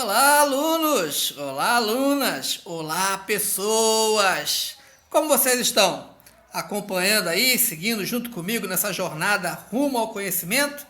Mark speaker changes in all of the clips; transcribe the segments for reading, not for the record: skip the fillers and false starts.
Speaker 1: Olá, alunos! Olá, alunas! Olá, pessoas! Como vocês estão? Acompanhando aí, seguindo junto comigo nessa jornada rumo ao conhecimento?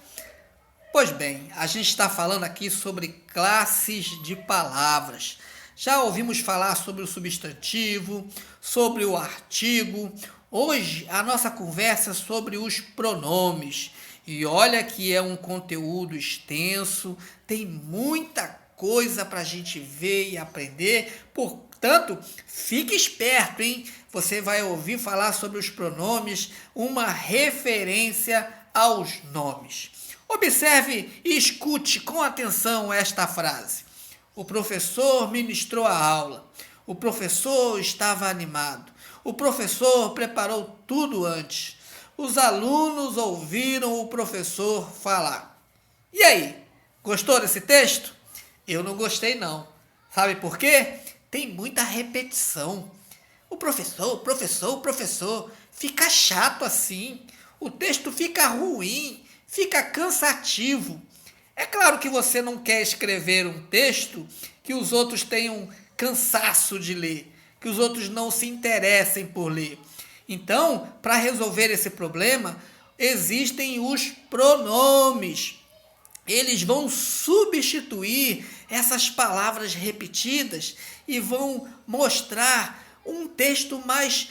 Speaker 1: Pois bem, a gente está falando aqui sobre classes de palavras. Já ouvimos falar sobre o substantivo, sobre o artigo. Hoje a nossa conversa é sobre os pronomes. E olha que é um conteúdo extenso, tem muita coisa para a gente ver e aprender. Portanto, fique esperto, hein? Você vai ouvir falar sobre os pronomes, uma referência aos nomes. Observe e escute com atenção esta frase. O professor ministrou a aula. O professor estava animado. O professor preparou tudo antes. Os alunos ouviram o professor falar. E aí, gostou desse texto? Eu não gostei não. Sabe por quê? Tem muita repetição. O professor, fica chato assim. O texto fica ruim, fica cansativo. É claro que você não quer escrever um texto que os outros tenham cansaço de ler, que os outros não se interessem por ler. Então, para resolver esse problema, existem os pronomes. Eles vão substituir essas palavras repetidas e vão mostrar um texto mais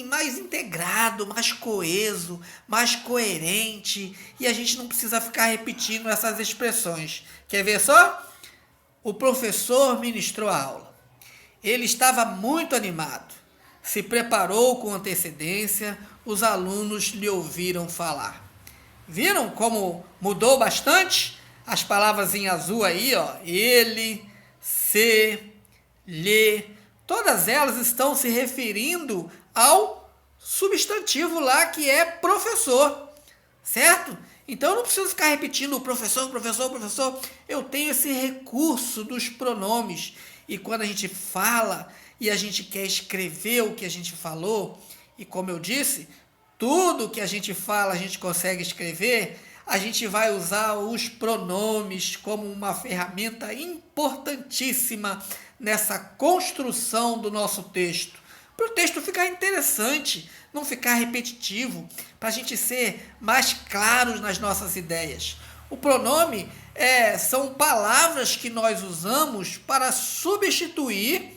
Speaker 1: mais integrado, mais coeso, mais coerente, e a gente não precisa ficar repetindo essas expressões. Quer ver só? O professor ministrou a aula. Ele estava muito animado. Se preparou com antecedência, os alunos lhe ouviram falar. Viram como mudou bastante? As palavras em azul aí, ó, ele, se, lhe, todas elas estão se referindo ao substantivo lá que é professor, certo? Então eu não preciso ficar repetindo professor. Eu tenho esse recurso dos pronomes. E quando a gente fala e a gente quer escrever o que a gente falou, e como eu disse, tudo que a gente fala a gente consegue escrever, a gente vai usar os pronomes como uma ferramenta importantíssima nessa construção do nosso texto. Para o texto ficar interessante, não ficar repetitivo, para a gente ser mais claros nas nossas ideias. O pronome são palavras que nós usamos para substituir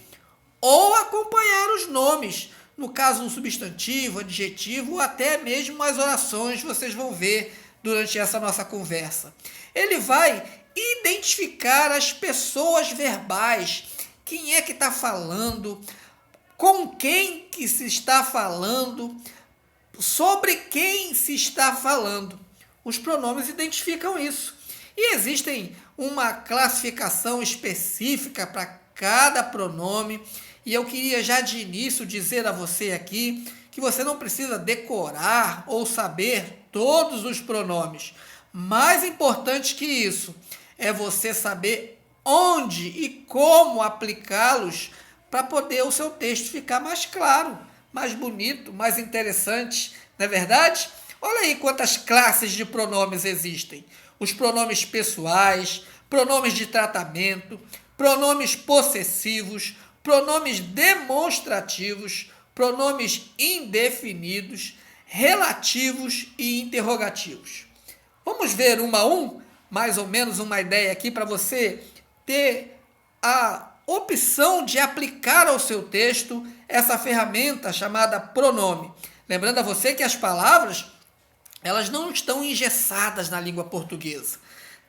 Speaker 1: ou acompanhar os nomes. No caso, um substantivo, adjetivo, ou até mesmo as orações, vocês vão ver durante essa nossa conversa. Ele vai identificar as pessoas verbais. Quem é que está falando? Com quem que se está falando? Sobre quem se está falando? Os pronomes identificam isso. E existe uma classificação específica para cada pronome. E eu queria já de início dizer a você aqui que você não precisa decorar ou saber todos os pronomes. Mais importante que isso é você saber onde e como aplicá-los para poder o seu texto ficar mais claro, mais bonito, mais interessante, não é verdade? Olha aí quantas classes de pronomes existem. Os pronomes pessoais, pronomes de tratamento, pronomes possessivos, pronomes demonstrativos, pronomes indefinidos, relativos e interrogativos. Vamos ver um a um, mais ou menos uma ideia aqui para você ter a opção de aplicar ao seu texto essa ferramenta chamada pronome. Lembrando a você que as palavras, elas não estão engessadas na língua portuguesa.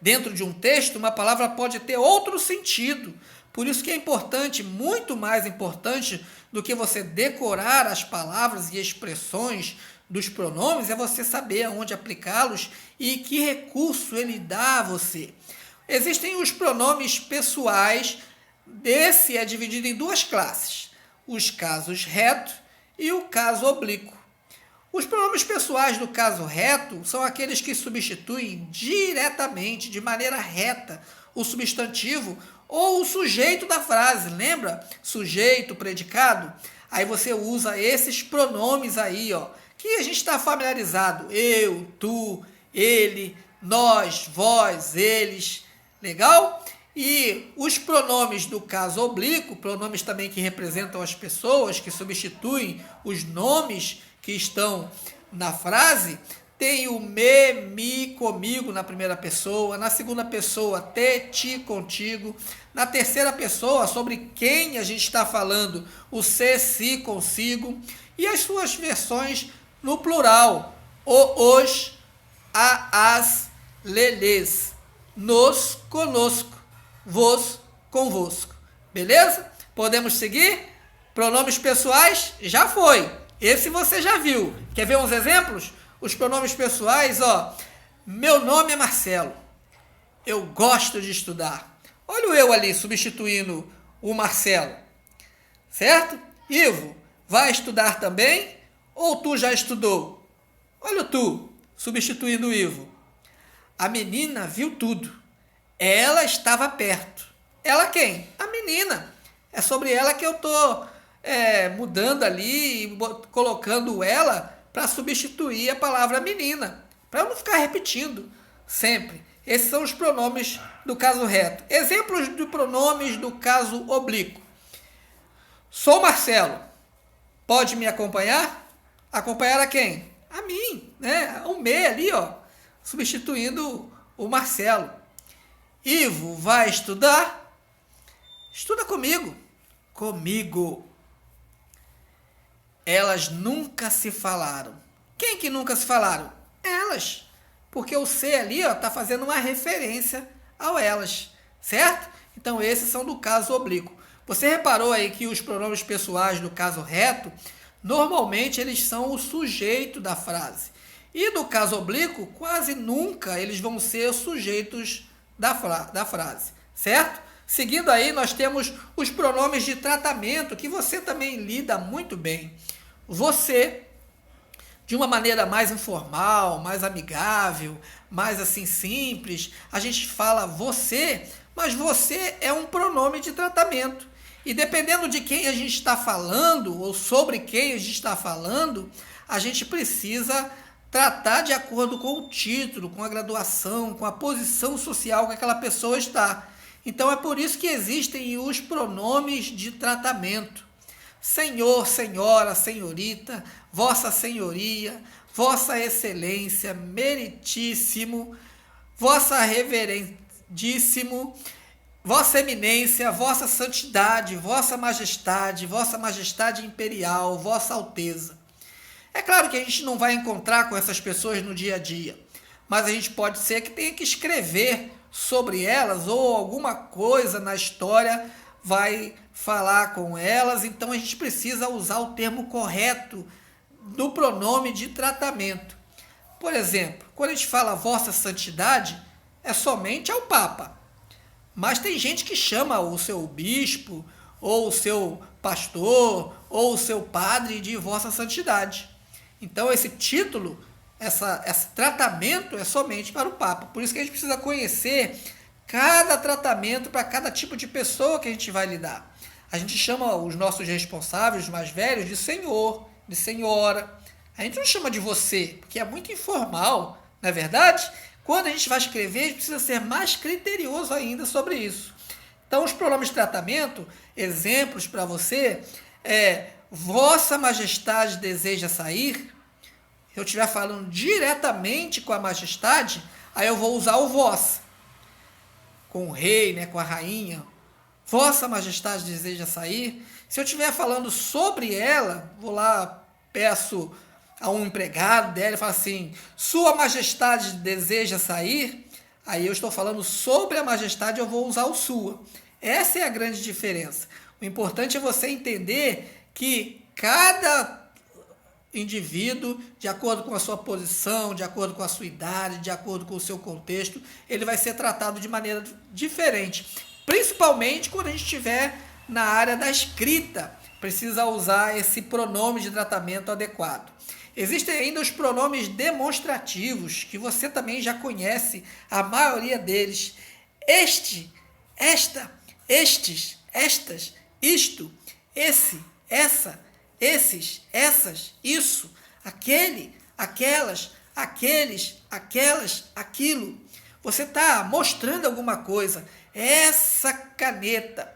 Speaker 1: Dentro de um texto, uma palavra pode ter outro sentido. Por isso que é importante, muito mais importante do que você decorar as palavras e expressões dos pronomes, é você saber aonde aplicá-los e que recurso ele dá a você. Existem os pronomes pessoais, esse é dividido em duas classes, os casos reto e o caso oblíquo. Os pronomes pessoais do caso reto são aqueles que substituem diretamente, de maneira reta, o substantivo ou o sujeito da frase. Lembra? Sujeito, predicado. Aí você usa esses pronomes aí, ó, que a gente está familiarizado. Eu, tu, ele, nós, vós, eles. Legal? E os pronomes do caso oblíquo, pronomes também que representam as pessoas, que substituem os nomes que estão na frase, tem o me, mi, comigo na primeira pessoa, na segunda pessoa, te, ti, contigo, na terceira pessoa, sobre quem a gente está falando, o se, si, consigo, e as suas versões no plural, o, os, a, as, lhes, nos, conosco, vos, convosco. Beleza? Podemos seguir? Pronomes pessoais? Já foi. Esse você já viu. Quer ver uns exemplos? Os pronomes pessoais, ó. Meu nome é Marcelo. Eu gosto de estudar. Olha o eu ali substituindo o Marcelo. Certo? Ivo, vai estudar também? Ou tu já estudou? Olha o tu, substituindo o Ivo. A menina viu tudo. Ela estava perto. Ela quem? A menina. É sobre ela que eu estou mudando ali e colocando ela para substituir a palavra menina. Para eu não ficar repetindo sempre. Esses são os pronomes do caso reto. Exemplos de pronomes do caso oblíquo. Sou Marcelo. Pode me acompanhar? Acompanhar a quem? A mim, né? O me ali, ó, substituindo o Marcelo. Ivo vai estudar? Estuda comigo. Comigo. Elas nunca se falaram. Quem que nunca se falaram? Elas. Porque o C ali está fazendo uma referência ao elas. Certo? Então esses são do caso oblíquo. Você reparou aí que os pronomes pessoais do caso reto, normalmente eles são o sujeito da frase. E do caso oblíquo, quase nunca eles vão ser os sujeitos da frase. Certo? Seguindo aí, nós temos os pronomes de tratamento, que você também lida muito bem. Você, de uma maneira mais informal, mais amigável, mais assim simples, a gente fala você, mas você é um pronome de tratamento. E dependendo de quem a gente está falando, ou sobre quem a gente está falando, a gente precisa tratar de acordo com o título, com a graduação, com a posição social que aquela pessoa está. Então é por isso que existem os pronomes de tratamento. Senhor, senhora, senhorita, vossa senhoria, vossa excelência, meritíssimo, vossa reverendíssimo, vossa eminência, vossa santidade, vossa majestade imperial, vossa alteza. É claro que a gente não vai encontrar com essas pessoas no dia a dia, mas a gente pode ser que tenha que escrever sobre elas ou alguma coisa na história vai falar com elas, então a gente precisa usar o termo correto do pronome de tratamento. Por exemplo, quando a gente fala vossa santidade, é somente ao Papa. Mas tem gente que chama o seu bispo, ou o seu pastor, ou o seu padre de vossa santidade. Então esse título, esse tratamento é somente para o Papa. Por isso que a gente precisa conhecer cada tratamento para cada tipo de pessoa que a gente vai lidar. A gente chama os nossos responsáveis, os mais velhos, de senhor, de senhora. A gente não chama de você, porque é muito informal, não é verdade? Quando a gente vai escrever, a gente precisa ser mais criterioso ainda sobre isso. Então, os pronomes de tratamento, exemplos para você, Vossa Majestade deseja sair. Se eu estiver falando diretamente com a majestade, aí eu vou usar o vossa. Com o rei, né, com a rainha. Vossa Majestade deseja sair. Se eu estiver falando sobre ela, vou lá, peço a um empregado dela e falo assim, Sua Majestade deseja sair? Aí eu estou falando sobre a majestade, eu vou usar o sua. Essa é a grande diferença. O importante é você entender que cada indivíduo, de acordo com a sua posição, de acordo com a sua idade, de acordo com o seu contexto, ele vai ser tratado de maneira diferente. Principalmente quando a gente estiver na área da escrita, precisa usar esse pronome de tratamento adequado. Existem ainda os pronomes demonstrativos, que você também já conhece, a maioria deles. Este, esta, estes, estas, isto, esse, essa, esses, essas, isso, aquele, aquelas, aqueles, aquelas, aquilo. Você está mostrando alguma coisa. Essa caneta,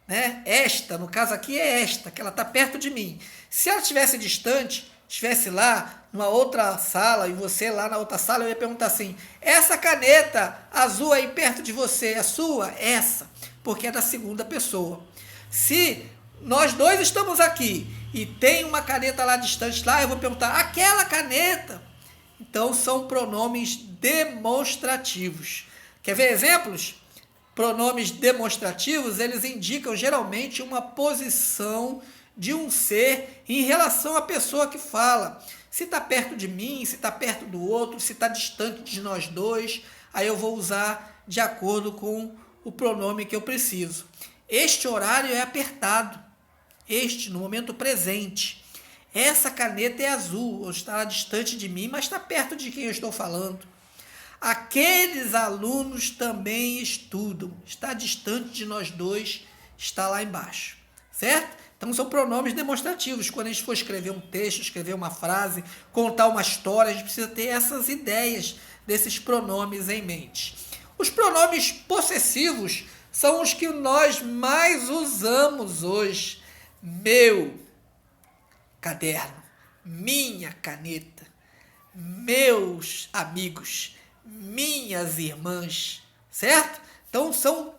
Speaker 1: né? Esta, no caso aqui é esta, que ela está perto de mim. Se ela estivesse distante, estivesse lá numa outra sala e você lá na outra sala, eu ia perguntar assim: essa caneta azul aí perto de você é sua? Essa, porque é da segunda pessoa. Se nós dois estamos aqui e tem uma caneta lá distante lá, eu vou perguntar: aquela caneta? Então são pronomes demonstrativos. Quer ver exemplos? Pronomes demonstrativos, eles indicam geralmente uma posição de um ser em relação à pessoa que fala. Se está perto de mim, se está perto do outro, se está distante de nós dois, aí eu vou usar de acordo com o pronome que eu preciso. Este horário é apertado. Este, no momento presente. Essa caneta é azul, ou está distante de mim, mas está perto de quem eu estou falando. Aqueles alunos também estudam. Está distante de nós dois, está lá embaixo. Certo? Então são pronomes demonstrativos. Quando a gente for escrever um texto, escrever uma frase, contar uma história, a gente precisa ter essas ideias desses pronomes em mente. Os pronomes possessivos são os que nós mais usamos hoje. Meu caderno, minha caneta, meus amigos, minhas irmãs, certo? Então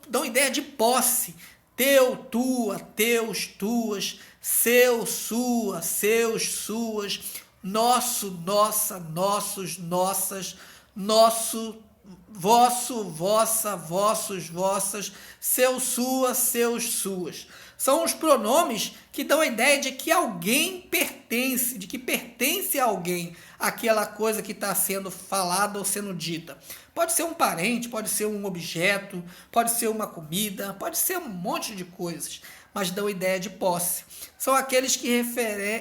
Speaker 1: dão ideia de posse. Teu, tua, teus, tuas, seu, sua, seus, suas, nosso, nossa, nossos, nossas, nosso, vosso, vossa, vossos, vossas, seu, sua, seus, suas. São os pronomes que dão a ideia de que alguém pertence, de que pertence a alguém aquela coisa que está sendo falada ou sendo dita. Pode ser um parente, pode ser um objeto, pode ser uma comida, pode ser um monte de coisas, mas dão ideia de posse. São aqueles que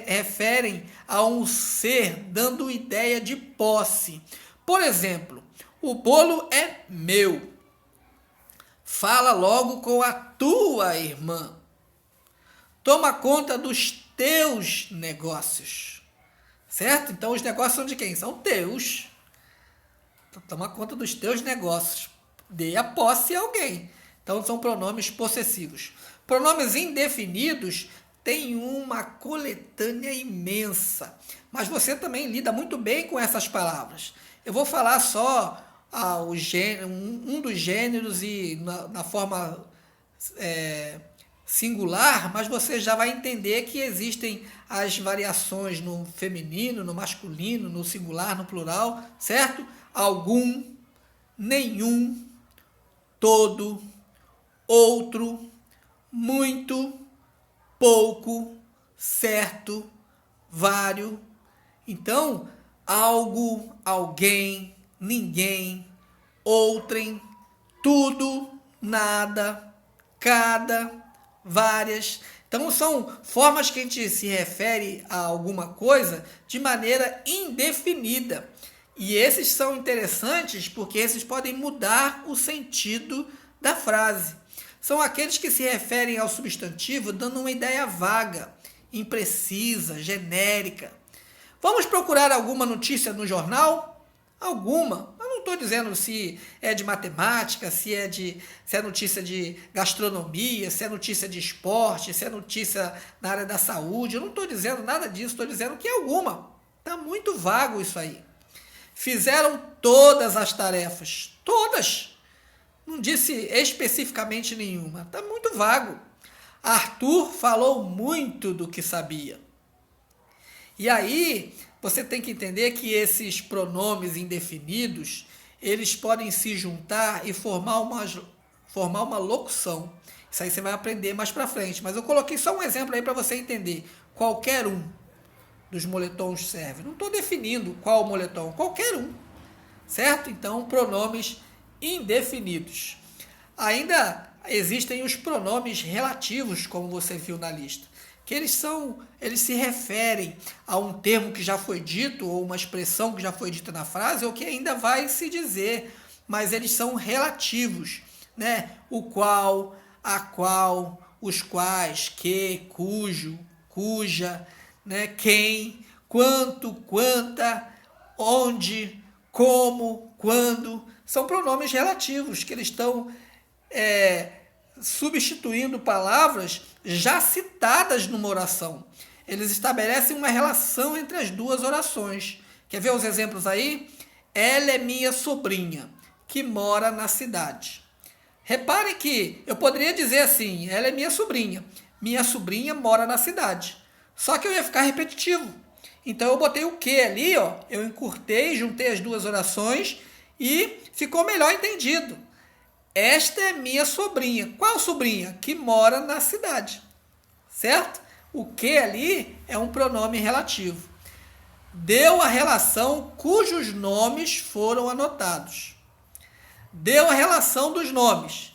Speaker 1: referem a um ser dando ideia de posse. Por exemplo, o bolo é meu. Fala logo com a tua irmã. Toma conta dos teus negócios. Certo? Então os negócios são de quem? São teus. Então, toma conta dos teus negócios. Dê a posse a alguém. Então são pronomes possessivos. Pronomes indefinidos têm uma coletânea imensa. Mas você também lida muito bem com essas palavras. Eu vou falar só um dos gêneros e na forma singular, mas você já vai entender que existem as variações no feminino, no masculino, no singular, no plural, certo? Algum, nenhum, todo, outro, muito, pouco, certo, vários. Então, algo, alguém, ninguém, outrem, tudo, nada, cada, várias. Então são formas que a gente se refere a alguma coisa de maneira indefinida. E esses são interessantes porque esses podem mudar o sentido da frase. São aqueles que se referem ao substantivo dando uma ideia vaga, imprecisa, genérica. Vamos procurar alguma notícia no jornal? Alguma. Eu não estou dizendo se é de matemática, se é notícia de gastronomia, se é notícia de esporte, se é notícia na área da saúde. Eu não estou dizendo nada disso, estou dizendo que é alguma. Está muito vago isso aí. Fizeram todas as tarefas. Todas. Não disse especificamente nenhuma. Está muito vago. Arthur falou muito do que sabia. E aí, você tem que entender que esses pronomes indefinidos, eles podem se juntar e formar uma locução. Isso aí você vai aprender mais para frente. Mas eu coloquei só um exemplo aí para você entender. Qualquer um dos moletons serve. Não estou definindo qual moletom, qualquer um. Certo? Então, pronomes indefinidos. Ainda existem os pronomes relativos, como você viu na lista. Que eles se referem a um termo que já foi dito ou uma expressão que já foi dita na frase ou que ainda vai se dizer, mas eles são relativos, né? O qual, a qual, os quais, que, cujo, cuja, né? Quem, quanto, quanta, onde, como, quando, são pronomes relativos, que eles estão substituindo palavras já citadas numa oração. Eles estabelecem uma relação entre as duas orações. Quer ver os exemplos aí? Ela é minha sobrinha, que mora na cidade. Repare que eu poderia dizer assim, ela é minha sobrinha mora na cidade. Só que eu ia ficar repetitivo. Então eu botei o que ali, ó, eu encurtei, juntei as duas orações e ficou melhor entendido. Esta é minha sobrinha. Qual sobrinha? Que mora na cidade. Certo? O que ali é um pronome relativo. Deu a relação cujos nomes foram anotados. Deu a relação dos nomes.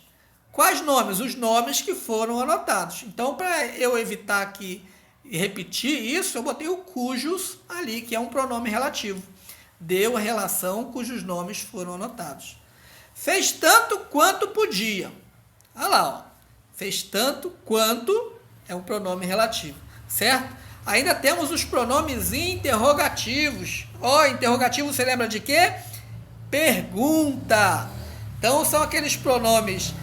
Speaker 1: Quais nomes? Os nomes que foram anotados. Então, para eu evitar aqui repetir isso, eu botei o cujos ali, que é um pronome relativo. Deu a relação cujos nomes foram anotados. Fez tanto quanto podia. Olha lá, ó. Fez tanto quanto é um pronome relativo, certo? Ainda temos os pronomes interrogativos. Ó, interrogativo você lembra de quê? Pergunta. Então, são aqueles pronomes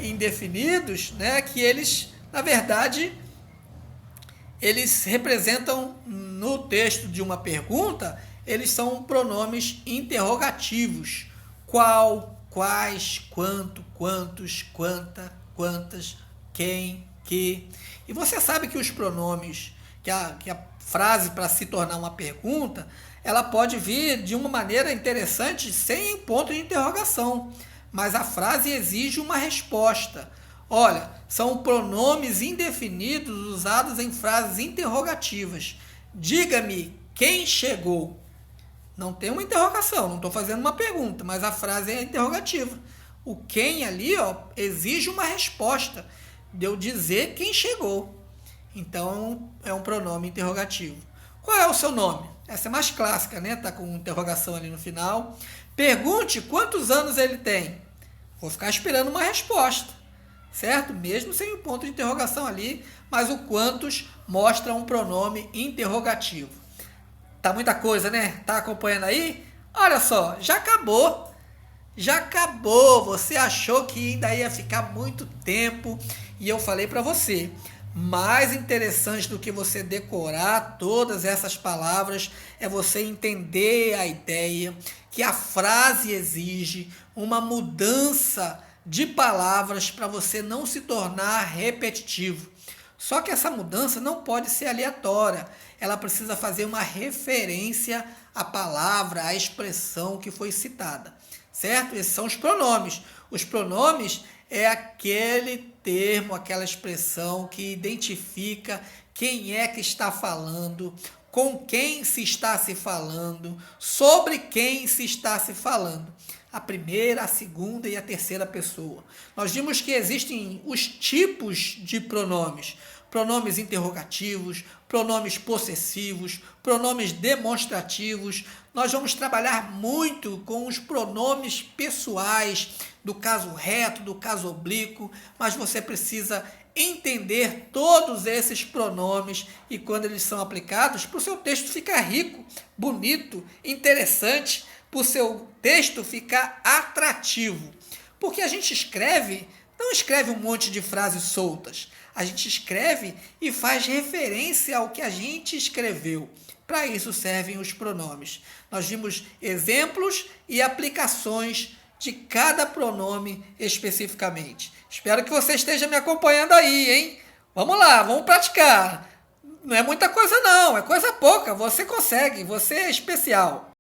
Speaker 1: indefinidos, né, que eles, na verdade, eles representam, no texto de uma pergunta, eles são pronomes interrogativos. Qual, quais, quanto, quantos, quanta, quantas, quem, que. E você sabe que os pronomes, que a frase para se tornar uma pergunta, ela pode vir de uma maneira interessante sem ponto de interrogação, mas a frase exige uma resposta. Olha, são pronomes indefinidos usados em frases interrogativas. Diga-me quem chegou. Não tem uma interrogação, não estou fazendo uma pergunta, mas a frase é interrogativa. O quem ali, ó, exige uma resposta de eu dizer quem chegou. Então, é um pronome interrogativo. Qual é o seu nome? Essa é mais clássica, né? Tá com interrogação ali no final. Pergunte quantos anos ele tem. Vou ficar esperando uma resposta, certo? Mesmo sem o ponto de interrogação ali, mas o quantos mostra um pronome interrogativo. Tá muita coisa, né? Tá acompanhando aí? Olha só, já acabou. Já acabou. Você achou que ainda ia ficar muito tempo e eu falei para você. Mais interessante do que você decorar todas essas palavras é você entender a ideia que a frase exige uma mudança de palavras para você não se tornar repetitivo. Só que essa mudança não pode ser aleatória. Ela precisa fazer uma referência à palavra, à expressão que foi citada. Certo? Esses são os pronomes. Os pronomes é aquele termo, aquela expressão que identifica quem é que está falando, com quem se está se falando, sobre quem se está se falando. A primeira, a segunda e a terceira pessoa. Nós vimos que existem os tipos de pronomes. Pronomes interrogativos, pronomes possessivos, pronomes demonstrativos. Nós vamos trabalhar muito com os pronomes pessoais, do caso reto, do caso oblíquo, mas você precisa entender todos esses pronomes e quando eles são aplicados, para o seu texto ficar rico, bonito, interessante, para o seu texto ficar atrativo. Porque a gente escreve, não escreve um monte de frases soltas, a gente escreve e faz referência ao que a gente escreveu. Para isso servem os pronomes. Nós vimos exemplos e aplicações de cada pronome especificamente. Espero que você esteja me acompanhando aí, hein? Vamos lá, vamos praticar. Não é muita coisa não, é coisa pouca. Você consegue, você é especial.